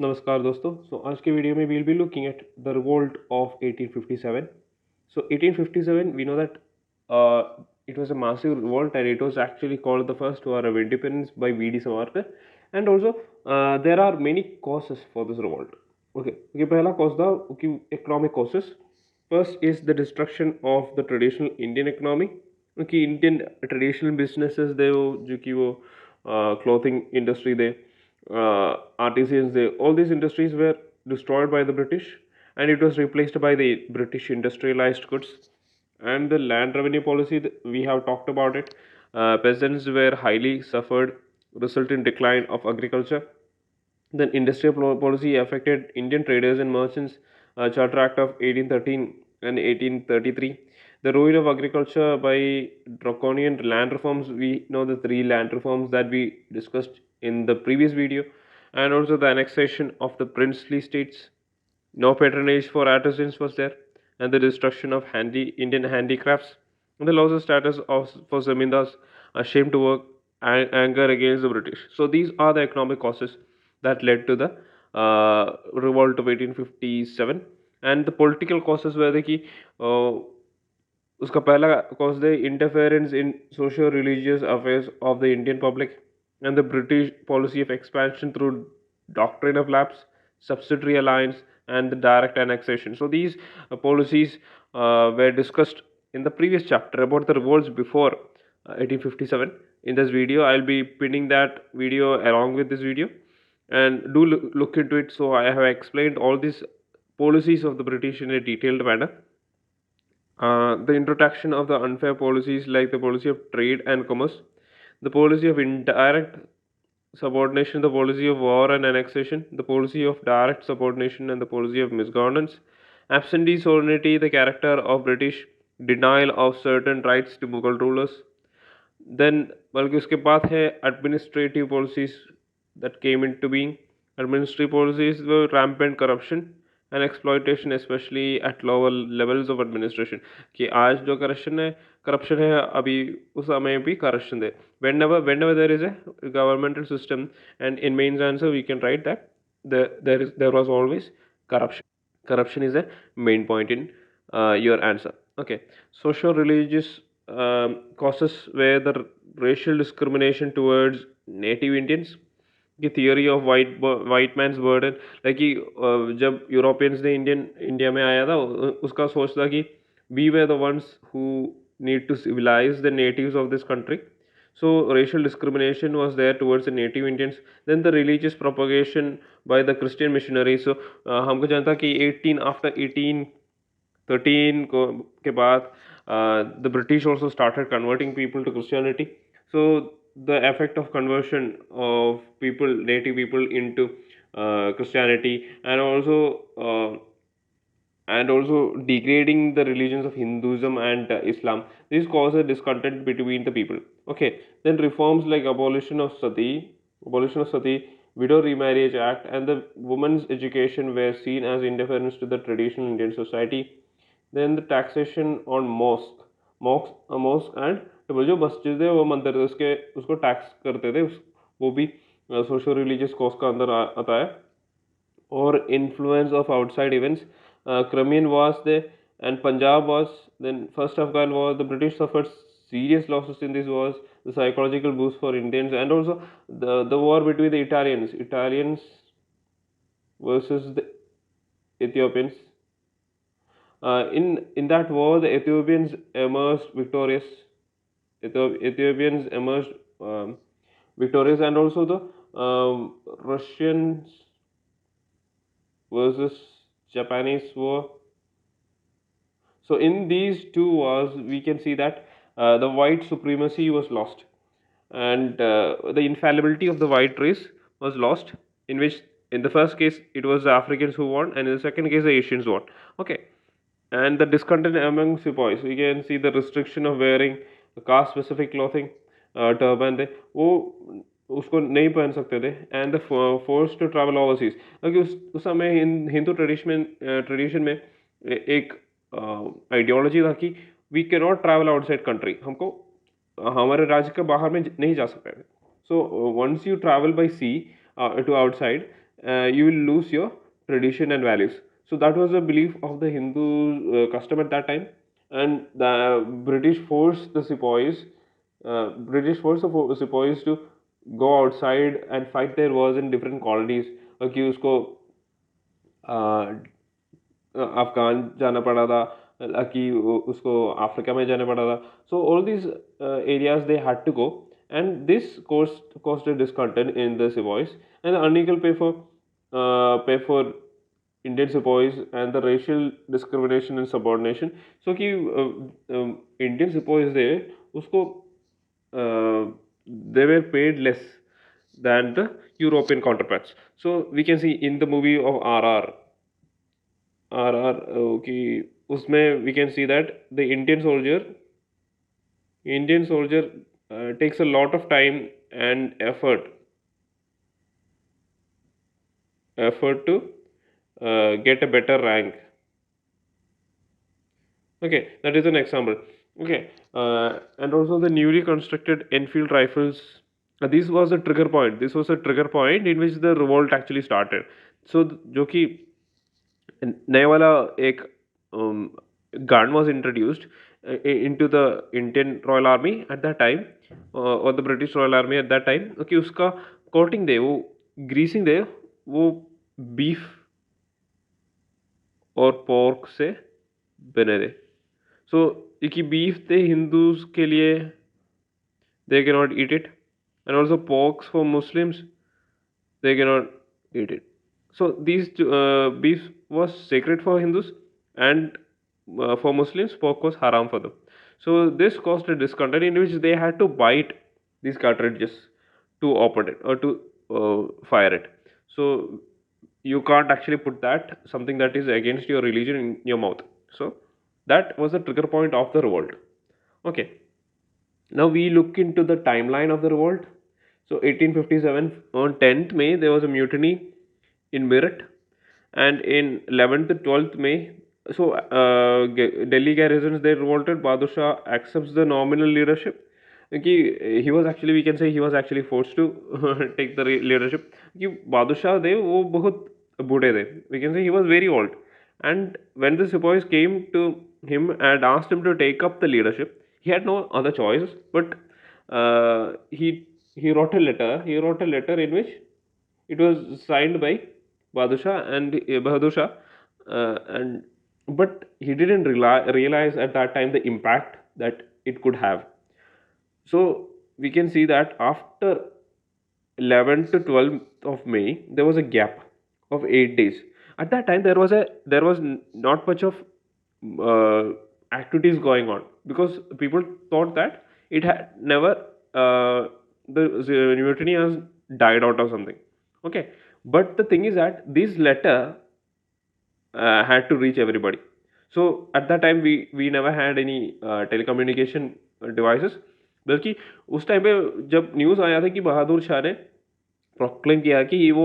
नमस्कार दोस्तों। आज के वीडियो में will be looking at the revolt of 1857. 1857, we know that it was a massive revolt and it was actually called the first war of independence by V.D. Savarkar. And also there are many causes for this revolt. Okay, पहला cause था कि economic causes. First is the destruction of the traditional Indian economy. कि Indian traditional businesses थे वो जो कि वो clothing industry थे, artisans, all these industries were destroyed by the British, and it was replaced by the British industrialized goods. And the land revenue policy, we have talked about it. Peasants were highly suffered, result in decline of agriculture. Then industrial policy affected Indian traders and merchants. Charter Act of 1813 and 1833. The ruin of agriculture by draconian land reforms. We know the three land reforms that we discussed in the previous video, and also the annexation of the princely states. No patronage for artisans was there, and the destruction of Indian handicrafts, and the loss of status for zamindars, ashamed to work, and anger against the British. So these are the economic causes that led to the revolt of 1857. And the political causes were the key. उसका पहला cause the interference in socio-religious affairs of the Indian public, and the British policy of expansion through doctrine of lapse, subsidiary alliance, and the direct annexation. So these policies were discussed in the previous chapter about the revolts before 1857. In this video, I'll be pinning that video along with this video, and do look into it. So I have explained all these policies of the British in a detailed manner. The introduction of the unfair policies like the policy of trade and commerce, the policy of indirect subordination, the policy of war and annexation, the policy of direct subordination, and the policy of misgovernance, absentee sovereignty, the character of British, denial of certain rights to Mughal rulers. Then बल्कि उसके बाद है administrative policies that came into being. Administrative policies were rampant corruption and exploitation, especially at lower levels of administration. कि आज जो corruption है अभी उस समय भी corruption है. Whenever there is a governmental system, and in mains answer we can write that there was always corruption. Corruption is a main point in your answer. Okay, social religious causes were the racial discrimination towards native Indians. की theory of white man's burden, like कि जब Europeans ने India में आया था उसका सोच था कि we were the ones who need to civilise the natives of this country. So racial discrimination was there towards the native Indians. Then the religious propagation by the Christian missionaries. So हमको जानता कि 1813 के बाद the British also started converting people to Christianity. So the effect of conversion of native people into Christianity, and also degrading the religions of Hinduism and Islam. This causes discontent between the people. Okay, then reforms like abolition of sati, Widow Remarriage Act, and the women's education were seen as interference to the traditional Indian society. Then the taxation on mosque and जो मस्जिद है वो मंदिर है उसको tax करते थे, वो भी सोशल रिलीजियस कॉज का अंदर आता है. और influence of outside events, Crimean wars there, and Punjab wars, then first Afghan war. The British suffered serious losses in these wars. The psychological boost for Indians, and also the war between the Italians versus the Ethiopians. In that war, the Ethiopians emerged victorious. Ethiopians emerged victorious, and also the Russians versus Japanese war. So in these two wars, we can see that the white supremacy was lost, and the infallibility of the white race was lost. In the first case, it was the Africans who won, and in the second case, the Asians won. Okay, and the discontent among sepoys. We can see the restriction of wearing caste-specific clothing, turban थे वो उसको नहीं पहन सकते थे, and the force to travel overseas. क्योंकि उस समय हिंदू ट्रेडिशन में एक आइडियोलॉजी था कि we cannot travel outside country, हमको हमारे राज्य के बाहर में नहीं जा सकते थे. So once you travel by sea to outside, you will lose your tradition and values. So that was the belief of the Hindu custom at that time, and the British forced the sepoys, sepoys to go outside and fight their wars in different colonies. कि उसको अफगान जाना पड़ा था, कि उसको Africa में जाना पड़ा था. So all these areas they had to go, and this caused a discontent in the sepoys, and the unequal pay for Indian sepoys and the racial discrimination and subordination. So कि Indian sepoys थे उसको they were paid less than the European counterparts. So we can see in the movie of RR, कि उसमें we can see that the Indian soldier takes a lot of time and effort to get a better rank. Okay, that is an example. Okay, and also the newly constructed Enfield rifles. This was a trigger point. This was a trigger point in which the revolt actually started. So जो कि नया वाला एक gun was introduced into the Indian Royal Army at that time, or the British Royal Army at that time. कि उसका coating दे, वो greasing दे, वो beef और pork से बने दे. So कि beef थे Hindus के लिए, they cannot eat it, and also porks for Muslims, they cannot eat it. So these beef was sacred for Hindus, and for Muslims pork was haram for them. So this caused a discontent in which they had to bite these cartridges to open it or to fire it. So you can't actually put that something that is against your religion in your mouth. So that was the trigger point of the revolt. Okay, now we look into the timeline of the revolt. So 1857, on 10th May there was a mutiny in Meerut, and in 11th to 12th May, so Delhi garrisons they revolted. Bahadur Shah accepts the nominal leadership. He was actually, we can say he was actually forced to take the leadership. Bahadur Shah they वो बहुत बूढ़े थे. We can say he was very old, and when the sepoys came to him and asked him to take up the leadership, he had no other choice. But he wrote a letter. He wrote a letter in which it was signed by Bahadur Shah, and but he didn't realize at that time the impact that it could have. So we can see that after 11th to 12th of May there was a gap of 8 days. At that time there was not much of activities going on, because people thought that it had never the mutiny has died out or something. Okay, but the thing is that this letter had to reach everybody. So at that time we never had any telecommunication devices. बल्कि उस time पे जब news आया था कि बहादुर शाह ने proclaim किया कि वो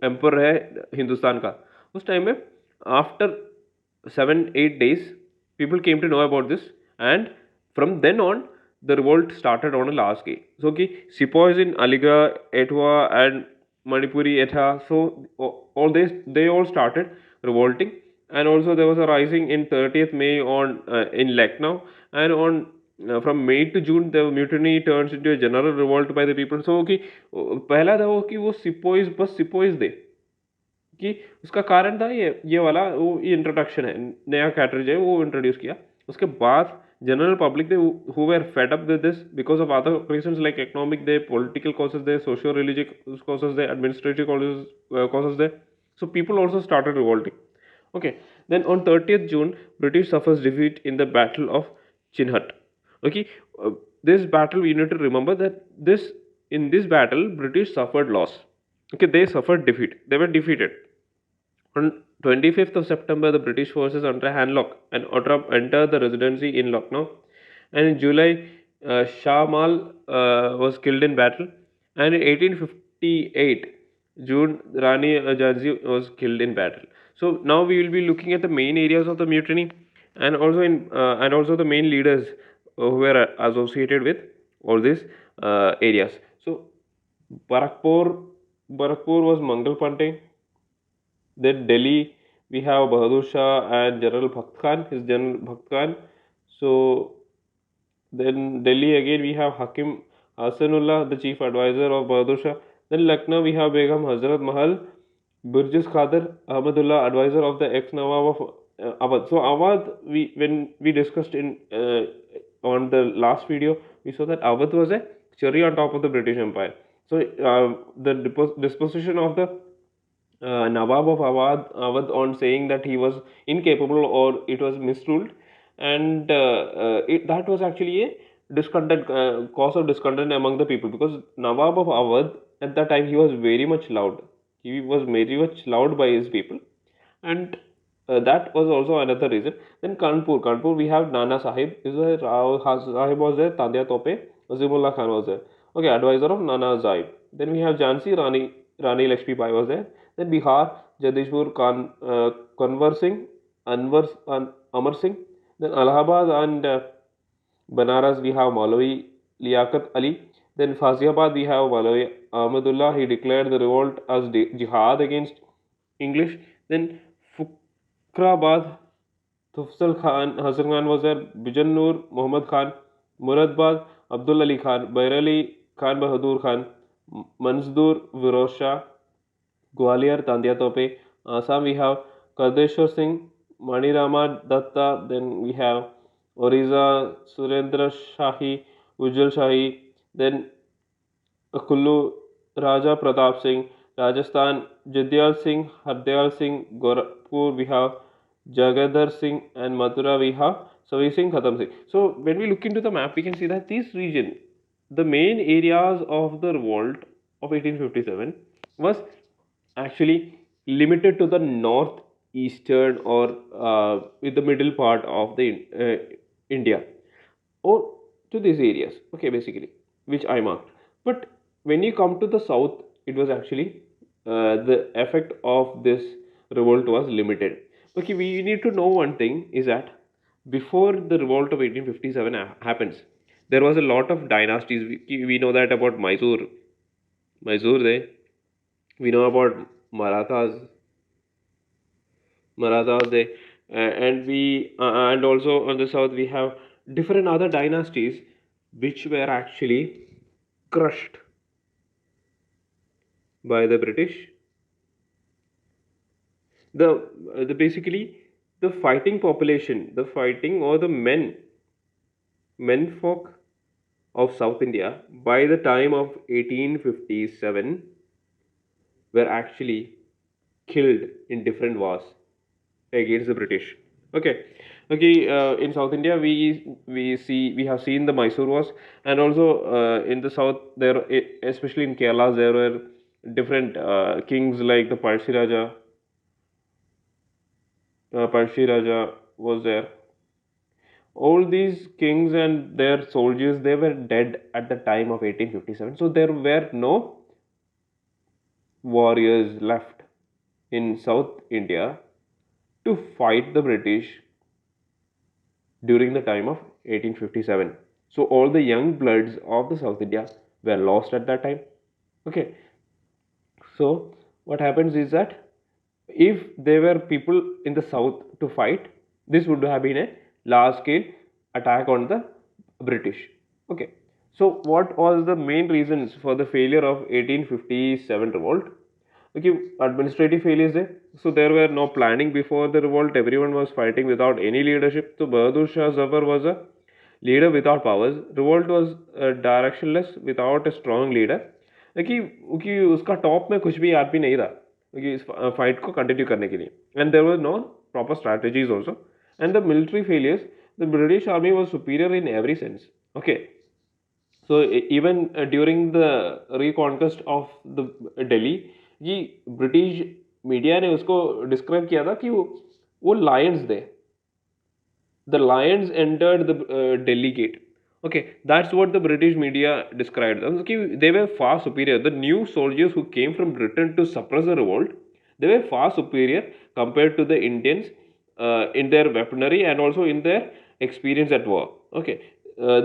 एम्पर है हिंदुस्तान का, उस टाइम में after 7-8 days people came to know about this, and from then on the revolt started on a large scale. So कि sepoys in Aligarh, Etwa and Manipuri Etha, so all they all started revolting, and also there was a rising in 30th May on in Lucknow, and on from May to June the mutiny turns into a general revolt by the people. So कि पहला था वो कि वो sepoys बस sepoys थे, कि उसका कारण था ये वाला वो ये इंट्रोडक्शन है, नया कैटरेज है वो इंट्रोड्यूस किया. उसके बाद general public they who were fed up with this because of other reasons like economic there, political causes there, socio-religious causes there, administrative causes there. So people also started revolting. Okay, then on 30th June British suffers defeat in the Battle of Chinhut. Okay, this battle we need to remember that in this battle British suffered loss. Okay, they suffered defeat, they were defeated. On 25th of September, the British forces under Hancock and Ottrop entered the Residency in Lucknow, and in July, Shah Mal was killed in battle, and in 1858, June Rani Jhansi was killed in battle. So now we will be looking at the main areas of the mutiny, and also the main leaders who were associated with all these areas. So Barakpur Barakpur was Mangal Pandey. Then Delhi, we have Bahadur Shah and General Bhakt Khan, his General Bhakt Khan. So then Delhi again we have Hakim Hasanullah, the chief advisor of Bahadur Shah. Then Lucknow we have Begum Hazrat Mahal, Burjis Khader Ahmadullah, advisor of the ex-Nawab of Awadh. So Awadh, when we discussed in on the last video, we saw that Awadh was a cherry on top of the British Empire. So the disposition of the Nawab of Awadh on saying that he was incapable or it was misruled, and that was actually a discontent, cause of discontent among the people, because Nawab of Awadh at that time he was very much loved. He was very much loved by his people, and that was also another reason. Then Kanpur, we have Nana Sahib. Is there Rao Sahib was there? Tadia Tope, Azimullah Khan was there. Okay, advisor of Nana Sahib. Then we have Jhansi Rani Lakshmi Bai was there. Then Bihar, Jagdishpur Khan, Kanwar Singh, Amar Singh. Then Allahabad and Banaras we have Maulavi Liaquat Ali. Then Faisalabad we have Maulavi Ahmadullah. He declared the revolt as jihad against English. Then Fukrabad, Tufsal Khan, Hasan Khan was there. Bijan Muhammad Khan. Muradbad, Abdul Ali Khan. Bairali Khan Bahadur Khan. Mansdur Firoz Shah. Gwalior, Tandia Tope. Assam we have Kardeshwar Singh, Mani Rama Datta. Then we have Orissa, Surendra Shahi, Ujjwal Shahi. Then Kullu Raja Pratap Singh. Rajasthan, Jadyal Singh, Hardyal Singh. Gorakhpur we have Jagadhar Singh, and Mathura we have Savi Singh, Khatam Singh. So when we look into the map, we can see that this region, the main areas of the revolt of 1857 was actually limited to the northeastern or with the middle part of the India, or to these areas, okay, basically, which I marked. But when you come to the south, it was actually the effect of this revolt was limited. Okay, we need to know one thing is that before the revolt of 1857 happens, there was a lot of dynasties. We know that about Mysore there. We know about Marathas, there, and and also on the south we have different other dynasties which were actually crushed by the British. The basically the fighting population, the fighting or the menfolk of South India by the time of 1857 were actually killed in different wars against the British. Okay, in South India, we have seen the Mysore wars, and also in the south there, especially in Kerala, there were different kings like the Parsi Raja was there. All these kings and their soldiers, they were dead at the time of 1857. So there were no warriors left in South India to fight the British during the time of 1857. So all the young bloods of the South India were lost at that time. Okay. So what happens is that if there were people in the south to fight, this would have been a large scale attack on the British. Okay. So what was the main reasons for the failure of 1857 revolt? Okay, administrative failures there. So there were no planning before the revolt. Everyone was fighting without any leadership. So Bahadur Shah Zafar was a leader without powers. Revolt was directionless without a strong leader. क्योंकि उसका top में कुछ भी आदमी नहीं था क्योंकि इस फाइट को कंटिन्यू करने के लिए, and there was no proper strategies also, and the military failures, the British army was superior in every sense. Okay, so even during the reconquest of the Delhi, ये ब्रिटिश मीडिया ने उसको describe किया था कि वो लायंस थे, the lions entered the Delhi gate. Okay, that's what the British media described them. Okay, they were far superior. The new soldiers who came from Britain to suppress the revolt, they were far superior compared to the Indians in their weaponry and also in their experience at war. Okay,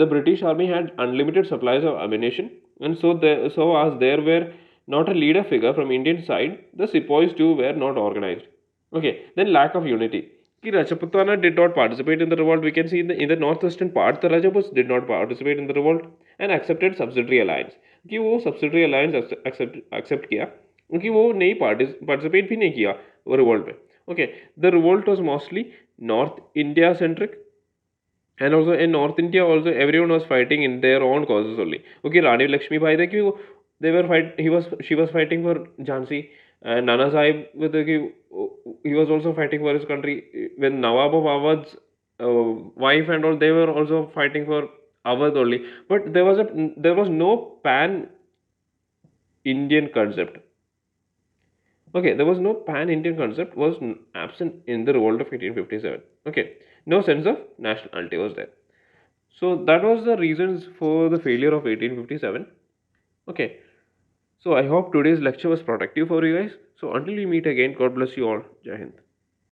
the British army had unlimited supplies of ammunition, and so as there were not a leader figure from Indian side, the sepoys too were not organized. Okay, then lack of unity. Ki Rajputana did not participate in the revolt. We can see in the northwestern part, the Rajputs did not participate in the revolt and accepted subsidiary alliance. कि वो subsidiary alliance accept किया, क्योंकि वो नहीं participate भी नहीं किया वो revolt में. Okay, the revolt was mostly North India centric, and also in North India also everyone was fighting in their own causes only. Okay, Rani Lakshmi Bai they कि they were she was fighting for Jhansi, and Nana Sahib with he was also fighting for his country. When Nawab of Awadh's wife and all, they were also fighting for Awadh only. But there was no pan Indian concept. Okay, there was no pan-Indian concept was absent in the revolt of 1857. Okay, no sense of nationality was there. So that was the reasons for the failure of 1857. Okay, so I hope today's lecture was productive for you guys. So until we meet again, God bless you all. Jai Hind.